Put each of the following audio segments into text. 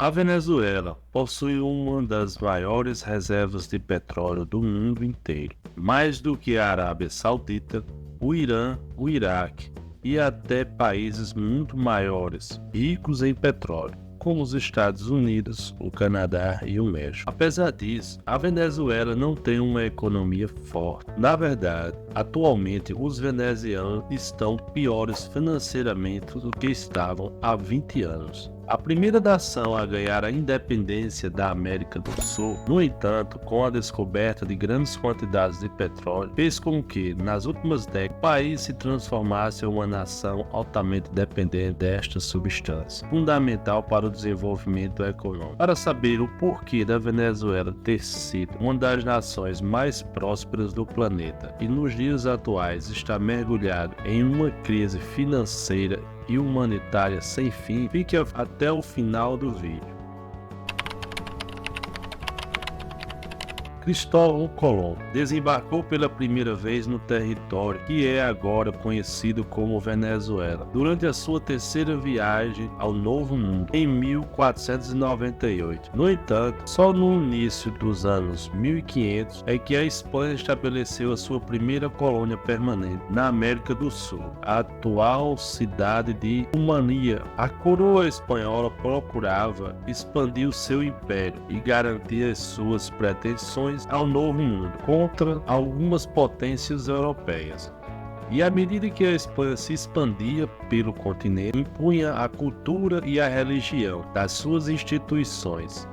A Venezuela possui uma das maiores reservas de petróleo do mundo inteiro, mais do que a Arábia Saudita, o Irã, o Iraque e até países muito maiores, ricos em petróleo, como os Estados Unidos, o Canadá e o México. Apesar disso, a Venezuela não tem uma economia forte. Na verdade, atualmente os venezianos estão piores financeiramente do que estavam há 20 anos. A primeira nação a ganhar a independência da América do Sul, no entanto, com a descoberta de grandes quantidades de petróleo, fez com que, nas últimas décadas, o país se transformasse em uma nação altamente dependente desta substância, fundamental para o desenvolvimento econômico. Para saber o porquê da Venezuela ter sido uma das nações mais prósperas do planeta e nos dias atuais está mergulhado em uma crise financeira e humanitária sem fim, fique até o final do vídeo. Cristóvão Colombo desembarcou pela primeira vez no território que é agora conhecido como Venezuela, durante a sua terceira viagem ao Novo Mundo, em 1498. No entanto, só no início dos anos 1500 é que a Espanha estabeleceu a sua primeira colônia permanente na América do Sul, a atual cidade de Humania. A coroa espanhola procurava expandir o seu império e garantir as suas pretensões ao Novo Mundo contra algumas potências europeias. E à medida que a Espanha se expandia pelo continente, impunha a cultura e a religião das suas instituições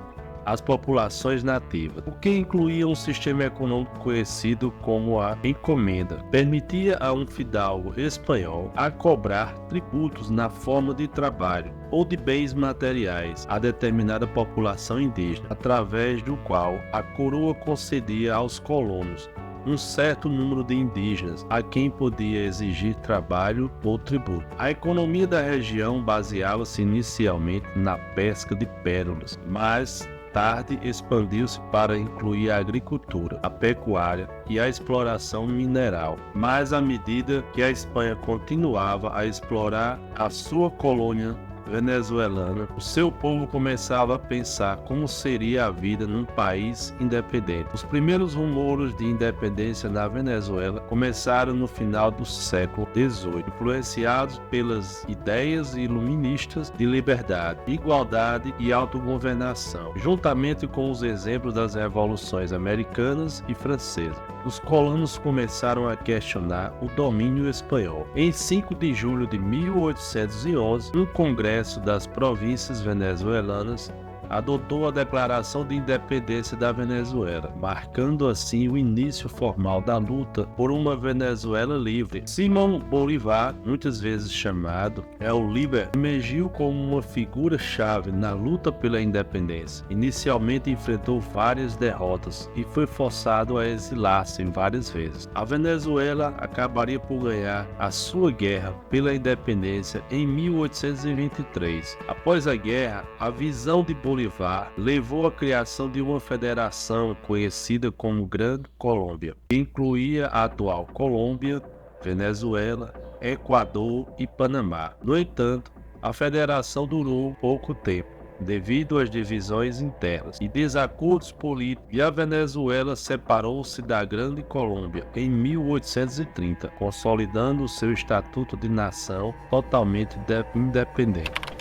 às populações nativas, o que incluía um sistema econômico conhecido como a encomenda. Permitia a um fidalgo espanhol a cobrar tributos na forma de trabalho ou de bens materiais a determinada população indígena, através do qual a coroa concedia aos colonos um certo número de indígenas a quem podia exigir trabalho ou tributo. A economia da região baseava-se inicialmente na pesca de pérolas, mas tarde expandiu-se para incluir a agricultura, a pecuária e a exploração mineral. Mas à medida que a Espanha continuava a explorar a sua colônia venezuelana, o seu povo começava a pensar como seria a vida num país independente. Os primeiros rumores de independência na Venezuela começaram no final do século XVIII, influenciados pelas ideias iluministas de liberdade, igualdade e autogovernação, juntamente com os exemplos das revoluções americanas e francesas. Os colonos começaram a questionar o domínio espanhol. Em 5 de julho de 1811, um congresso das províncias venezuelanas adotou a Declaração de Independência da Venezuela, marcando assim o início formal da luta por uma Venezuela livre. Simón Bolívar, muitas vezes chamado El Líder, emergiu como uma figura-chave na luta pela independência. Inicialmente enfrentou várias derrotas e foi forçado a exilar-se várias vezes. A Venezuela acabaria por ganhar a sua guerra pela independência em 1823. Após a guerra, a visão de Bolívar levou à criação de uma federação conhecida como Grande Colômbia, que incluía a atual Colômbia, Venezuela, Equador e Panamá. No entanto, a federação durou pouco tempo, devido às divisões internas e desacordos políticos, e a Venezuela separou-se da Grande Colômbia em 1830, consolidando seu estatuto de nação totalmente independente.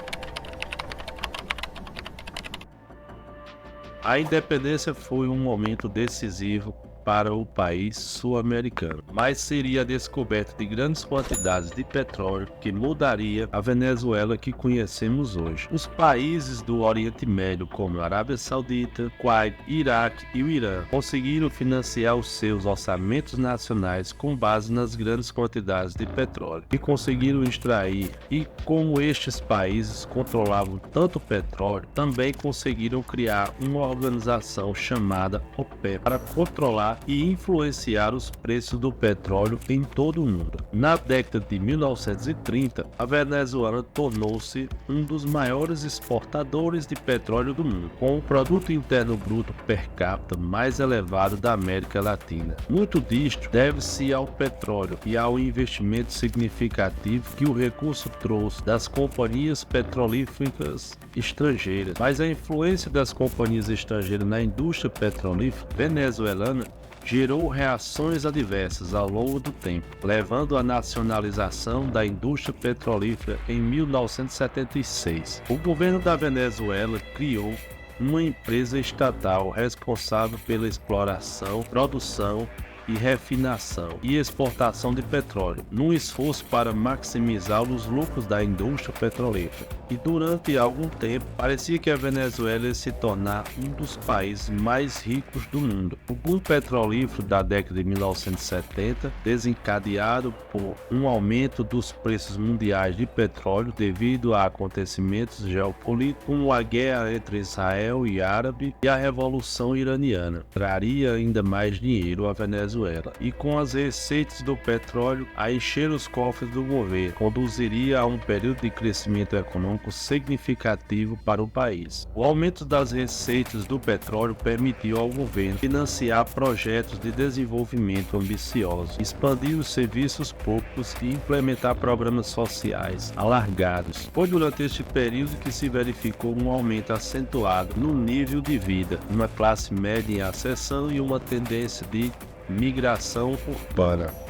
A independência foi um momento decisivo para o país sul-americano, mas seria a descoberta de grandes quantidades de petróleo que mudaria a Venezuela que conhecemos hoje. Os países do Oriente Médio, como a Arábia Saudita, Kuwait, Iraque e o Irã, conseguiram financiar os seus orçamentos nacionais com base nas grandes quantidades de petróleo que conseguiram extrair, e como estes países controlavam tanto petróleo, também conseguiram criar uma organização chamada OPEP para controlar controlar e influenciar os preços do petróleo em todo o mundo. Na década de 1930, a Venezuela tornou-se um dos maiores exportadores de petróleo do mundo, com o produto interno bruto per capita mais elevado da América Latina. Muito disto deve-se ao petróleo e ao investimento significativo que o recurso trouxe das companhias petrolíferas estrangeiras. Mas a influência das companhias estrangeiras na indústria petrolífera venezuelana gerou reações adversas ao longo do tempo, levando à nacionalização da indústria petrolífera em 1976. O governo da Venezuela criou uma empresa estatal responsável pela exploração, produção e refinação e exportação de petróleo, num esforço para maximizar os lucros da indústria petrolífera. E durante algum tempo, parecia que a Venezuela ia se tornar um dos países mais ricos do mundo. O boom petrolífero da década de 1970, desencadeado por um aumento dos preços mundiais de petróleo devido a acontecimentos geopolíticos como a guerra entre Israel e Árabe e a Revolução Iraniana, traria ainda mais dinheiro à Venezuela. E com as receitas do petróleo a encher os cofres do governo, conduziria a um período de crescimento econômico significativo para o país. O aumento das receitas do petróleo permitiu ao governo financiar projetos de desenvolvimento ambiciosos, expandir os serviços públicos e implementar programas sociais alargados. Foi durante este período que se verificou um aumento acentuado no nível de vida, uma classe média em ascensão e uma tendência de migração urbana.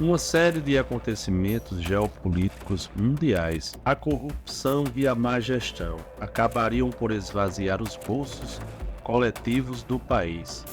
Uma série de acontecimentos geopolíticos mundiais, a corrupção e a má gestão, acabariam por esvaziar os bolsos coletivos do país.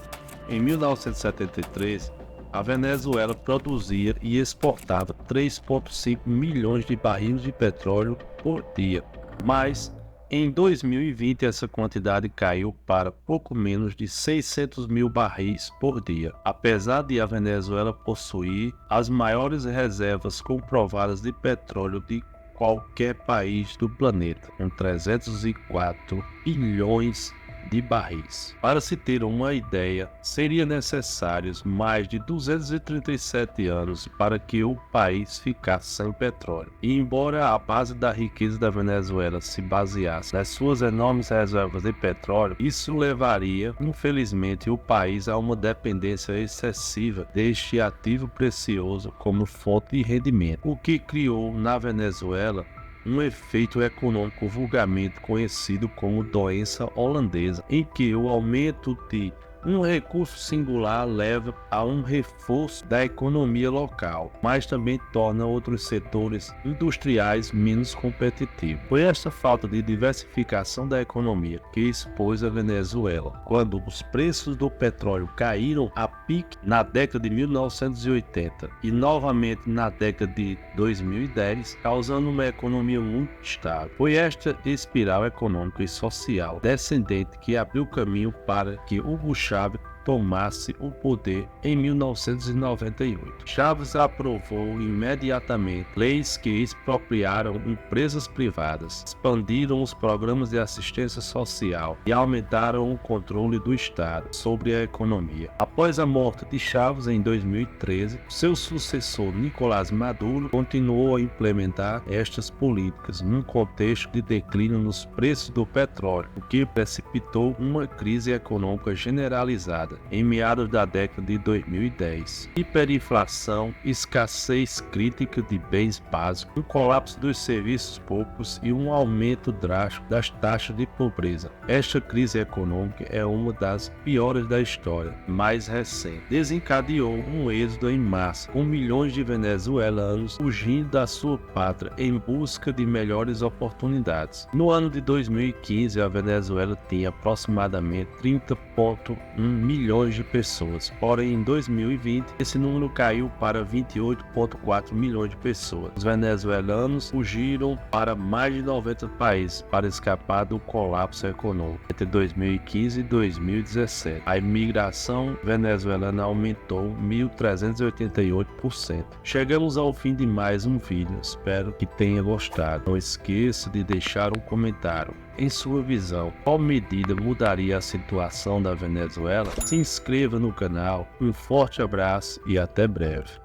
Em 1973, a Venezuela produzia e exportava 3,5 milhões de barris de petróleo por dia, mas em 2020, essa quantidade caiu para pouco menos de 600 mil barris por dia. Apesar de a Venezuela possuir as maiores reservas comprovadas de petróleo de qualquer país do planeta, com 304 bilhões de barris. Para se ter uma ideia, seria necessários mais de 237 anos para que o país ficasse sem petróleo. E embora a base da riqueza da Venezuela se baseasse nas suas enormes reservas de petróleo, isso levaria, infelizmente, o país a uma dependência excessiva deste ativo precioso como fonte de rendimento, o que criou na Venezuela um efeito econômico vulgarmente conhecido como doença holandesa, em que o aumento de um recurso singular leva a um reforço da economia local, mas também torna outros setores industriais menos competitivos. Foi esta falta de diversificação da economia que expôs a Venezuela, quando os preços do petróleo caíram a pique na década de 1980 e novamente na década de 2010, causando uma economia muito estável. Foi esta espiral econômica e social descendente que abriu caminho para que Hugo Chávez tomasse o poder em 1998. Chávez aprovou imediatamente leis que expropriaram empresas privadas, expandiram os programas de assistência social e aumentaram o controle do Estado sobre a economia. Após a morte de Chávez em 2013, seu sucessor Nicolás Maduro continuou a implementar estas políticas num contexto de declínio nos preços do petróleo, o que precipitou uma crise econômica generalizada em meados da década de 2010. Hiperinflação, escassez crítica de bens básicos, um colapso dos serviços públicos e um aumento drástico das taxas de pobreza. Esta crise econômica é uma das piores da história mais recente. Desencadeou um êxodo em massa, com milhões de venezuelanos fugindo da sua pátria em busca de melhores oportunidades. No ano de 2015, a Venezuela tinha aproximadamente 30,1 milhões milhões de pessoas. Porém, em 2020, esse número caiu para 28,4 milhões de pessoas. Os venezuelanos fugiram para mais de 90 países para escapar do colapso econômico. Entre 2015 e 2017, a imigração venezuelana aumentou 1.388%. Chegamos ao fim de mais um vídeo. Espero que tenha gostado. Não esqueça de deixar um comentário. Em sua visão, qual medida mudaria a situação da Venezuela? Se inscreva no canal. Um forte abraço e até breve.